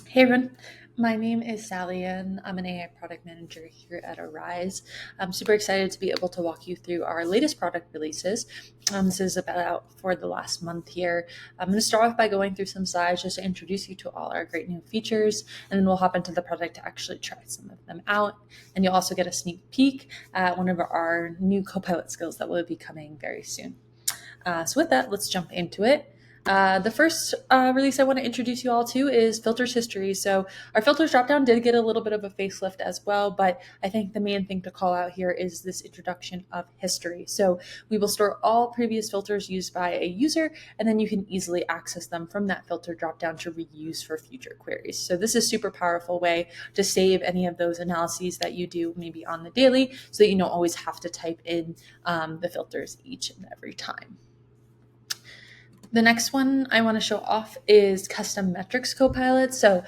Hey everyone, my name is Sally and I'm an AI product manager here at Arize. I'm super excited to be able to walk you through our latest product releases. This is about for the last month here. I'm going to start off by going through some slides just to introduce you to all our great new features, and then we'll hop into the product to actually try some of them out. And you'll also get a sneak peek at one of our new Copilot skills that will be coming very soon. So with that, let's jump into it. The first release I want to introduce you all to is Filters History. So our filters dropdown did get a little bit of a facelift as well, but I think the main thing to call out here is this introduction of history. So we will store all previous filters used by a user, and then you can easily access them from that filter dropdown to reuse for future queries. So this is a super powerful way to save any of those analyses that you do maybe on the daily so that you don't always have to type in the filters each and every time. The next one I want to show off is custom metrics Copilot. So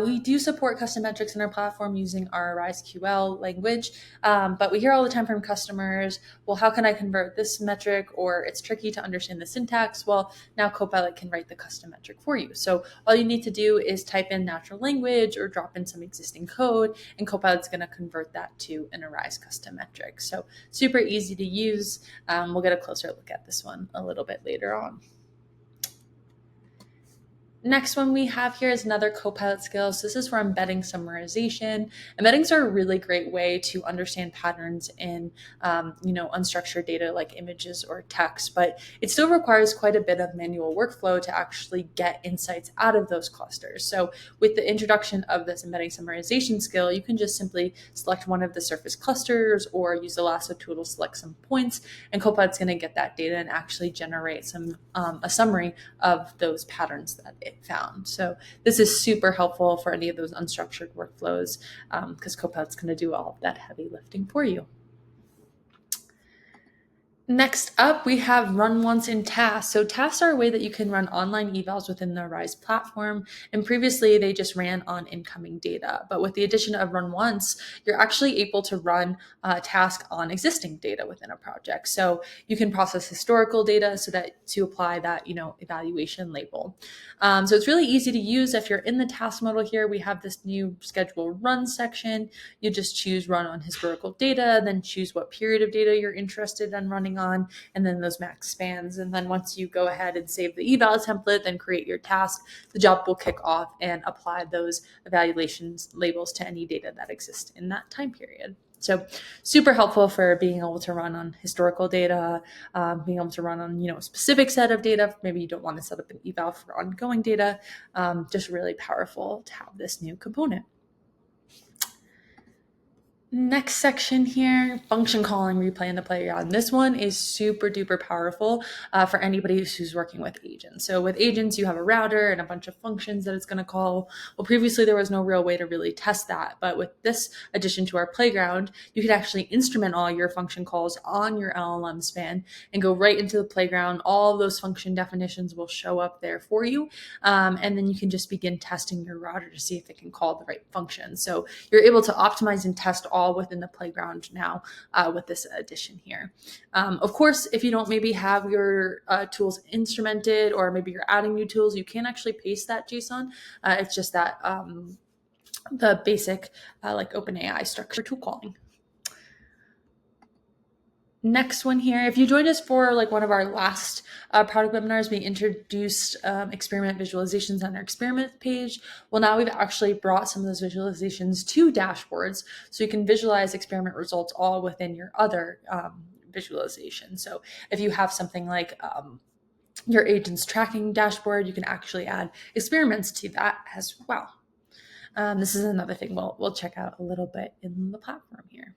we do support custom metrics in our platform using our Arize QL language, but we hear all the time from customers, well, how can I convert this metric? Or it's tricky to understand the syntax. Well, now Copilot can write the custom metric for you. So all you need to do is type in natural language or drop in some existing code, and Copilot's going to convert that to an Arize custom metric. So super easy to use. We'll get a closer look at this one a little bit later on. Next one we have here is another Copilot skill. So this is for embedding summarization. Embeddings are a really great way to understand patterns in, unstructured data like images or text, but it still requires quite a bit of manual workflow to actually get insights out of those clusters. So with the introduction of this embedding summarization skill, you can just simply select one of the surface clusters or use the lasso tool to select some points, and Copilot's going to get that data and actually generate a summary of those patterns that it found. So this is super helpful for any of those unstructured workflows because Copilot's going to do all of that heavy lifting for you. Next up, we have run once in tasks. So tasks are a way that you can run online evals within the Arize platform. And previously they just ran on incoming data. But with the addition of run once, you're actually able to run a task on existing data within a project. So you can process historical data so that to apply that, evaluation label. So it's really easy to use. If you're in the task model here, we have this new schedule run section. You just choose run on historical data, then choose what period of data you're interested in running on, and then those max spans. And then once you go ahead and save the eval template, then create your task, the job will kick off and apply those evaluations labels to any data that exists in that time period. So super helpful for being able to run on historical data, being able to run on a specific set of data. Maybe you don't want to set up an eval for ongoing data. Just really powerful to have this new component. Next section here, function calling replay in the playground. This one is super duper powerful for anybody who's working with agents. So with agents, you have a router and a bunch of functions that it's going to call. Well, previously there was no real way to really test that. But with this addition to our playground, you can actually instrument all your function calls on your LLM span and go right into the playground. All of those function definitions will show up there for you. And then you can just begin testing your router to see if it can call the right function. So you're able to optimize and test all within the playground now with this addition here. Of course, if you don't maybe have your tools instrumented or maybe you're adding new tools, you can actually paste that JSON. It's just that the basic like OpenAI structure tool calling. Next one here, if you joined us for like one of our last product webinars, we introduced experiment visualizations on our experiment page. Well, now we've actually brought some of those visualizations to dashboards so you can visualize experiment results all within your other visualization. So if you have something like your agent's tracking dashboard, you can actually add experiments to that as well. This is another thing we'll check out a little bit in the platform here.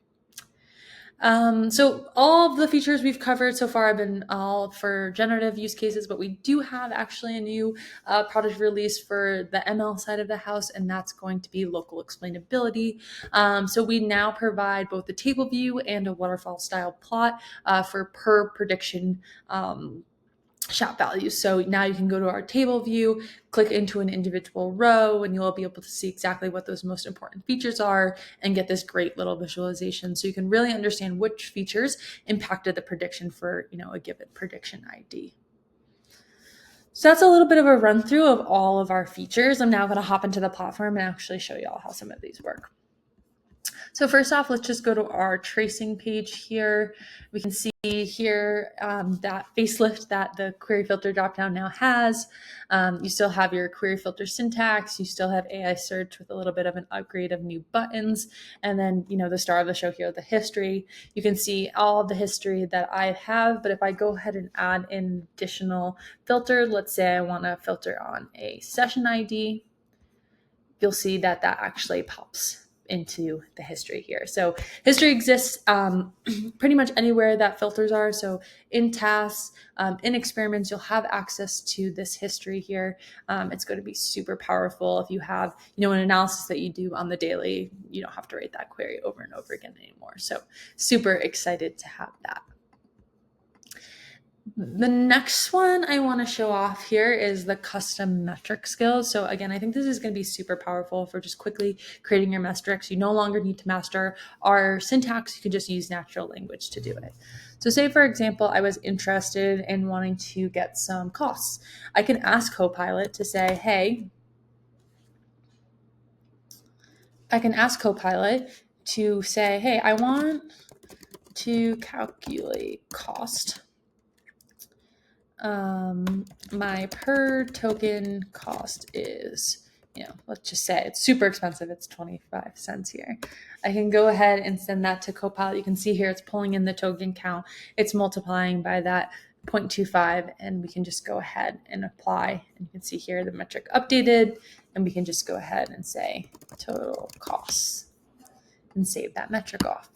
So all of the features we've covered so far have been all for generative use cases, but we do have actually a new product release for the ML side of the house, and that's going to be local explainability. So we now provide both the table view and a waterfall style plot for per prediction shop values. So now you can go to our table view, click into an individual row, and you'll be able to see exactly what those most important features are and get this great little visualization. So you can really understand which features impacted the prediction for, a given prediction ID. So that's a little bit of a run through of all of our features. I'm now going to hop into the platform and actually show you all how some of these work. So first off, let's just go to our tracing page here. We can see here that facelift that the query filter dropdown now has. You still have your query filter syntax. You still have AI search with a little bit of an upgrade of new buttons. And then, the star of the show here, the history. You can see all of the history that I have, but if I go ahead and add an additional filter, let's say I want to filter on a session ID, you'll see that that actually pops into the history here. So history exists pretty much anywhere that filters are. So in tasks, in experiments, you'll have access to this history here. It's going to be super powerful. If you have, an analysis that you do on the daily, you don't have to write that query over and over again anymore. So super excited to have that. The next one I want to show off here is the custom metric skills. So again, I think this is going to be super powerful for just quickly creating your metrics. You no longer need to master our syntax. You can just use natural language to do it. So say, for example, I was interested in wanting to get some costs. I can ask Copilot to say, hey, I want to calculate cost. My per token cost is, let's just say it's super expensive. It's 25 cents here. I can go ahead and send that to Copilot. You can see here, it's pulling in the token count. It's multiplying by that 0.25, and we can just go ahead and apply. And you can see here the metric updated, and we can just go ahead and say total costs and save that metric off.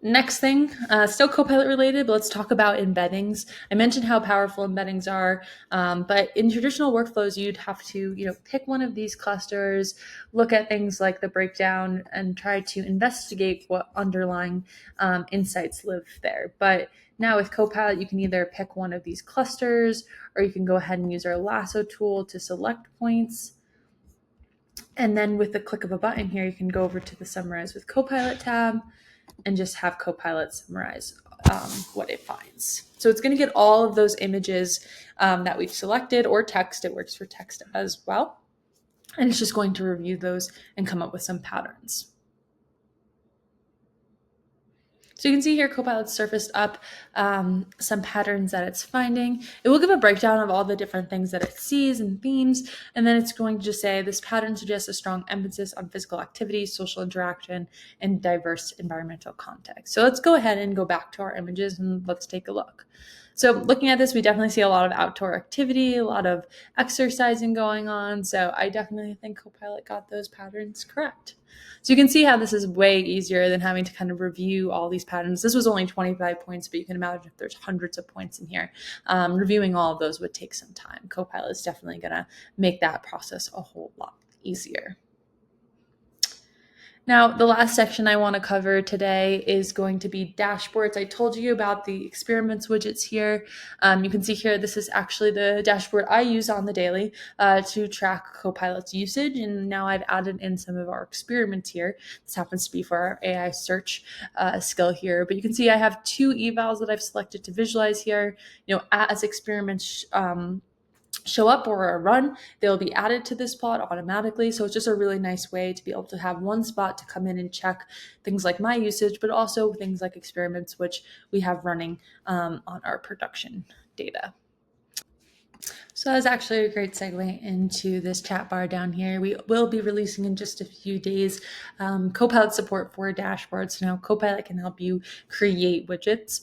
Next thing, still Copilot related, but let's talk about embeddings. I mentioned how powerful embeddings are, but in traditional workflows, you'd have to, pick one of these clusters, look at things like the breakdown, and try to investigate what underlying insights live there. But now with Copilot, you can either pick one of these clusters, or you can go ahead and use our lasso tool to select points. And then with the click of a button here, you can go over to the Summarize with Copilot tab and just have Copilot summarize what it finds. So it's going to get all of those images that we've selected, or text. It works for text as well. And it's just going to review those and come up with some patterns. So you can see here Copilot surfaced up some patterns that it's finding. It will give a breakdown of all the different things that it sees and themes, and then it's going to just say this pattern suggests a strong emphasis on physical activity, social interaction, and diverse environmental context. So let's go ahead and go back to our images and let's take a look. So looking at this, we definitely see a lot of outdoor activity, a lot of exercising going on. So I definitely think Copilot got those patterns correct. So you can see how this is way easier than having to kind of review all these patterns. This was only 25 points, but you can imagine if there's hundreds of points in here. Reviewing all of those would take some time. Copilot is definitely going to make that process a whole lot easier. Now, the last section I want to cover today is going to be dashboards. I told you about the experiments widgets here. You can see here, this is actually the dashboard I use on the daily to track Copilot's usage. And now I've added in some of our experiments here. This happens to be for our AI search skill here. But you can see I have 2 evals that I've selected to visualize here. As experiments show up or are run, they'll be added to this plot automatically. So it's just a really nice way to be able to have one spot to come in and check things like my usage, but also things like experiments, which we have running on our production data. So that's actually a great segue into this chat bar down here. We will be releasing in just a few days Copilot support for dashboards. So now Copilot can help you create widgets.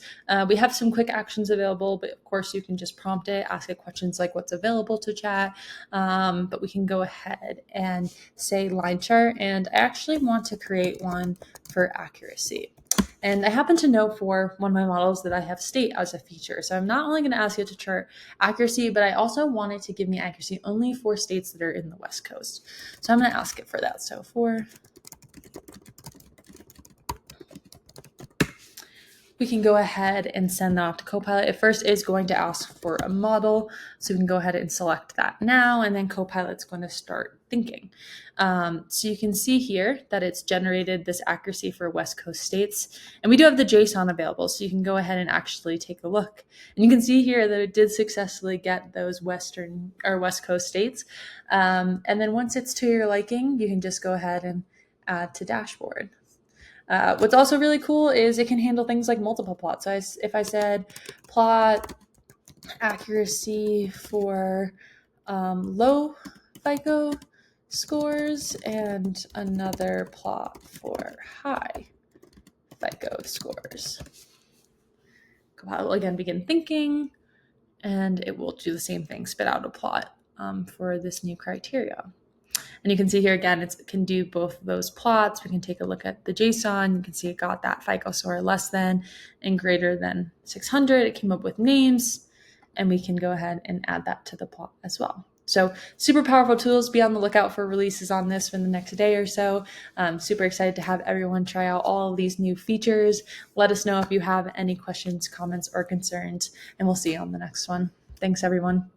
We have some quick actions available, but of course you can just prompt it, ask it questions like what's available to chat. But we can go ahead and say line chart. And I actually want to create one for accuracy. And I happen to know for one of my models that I have state as a feature. So I'm not only going to ask it to chart accuracy, but I also want it to give me accuracy only for states that are in the West Coast. So I'm going to ask it for that. So we can go ahead and send that off to Copilot. It first is going to ask for a model, so we can go ahead and select that now, and then Copilot's going to start thinking. So you can see here that it's generated this accuracy for West Coast states, and we do have the JSON available, so you can go ahead and actually take a look. And you can see here that it did successfully get those West Coast states. And then once it's to your liking, you can just go ahead and add to dashboard. What's also really cool is it can handle things like multiple plots. So if I said plot accuracy for low FICO scores and another plot for high FICO scores, Copilot will again begin thinking, and it will do the same thing, spit out a plot for this new criteria. And you can see here again, it can do both of those plots. We can take a look at the JSON. You can see it got that FICO score less than and greater than 600. It came up with names, and we can go ahead and add that to the plot as well. So super powerful tools. Be on the lookout for releases on this in the next day or so. Super excited to have everyone try out all of these new features. Let us know if you have any questions, comments, or concerns, and we'll see you on the next one. Thanks, everyone.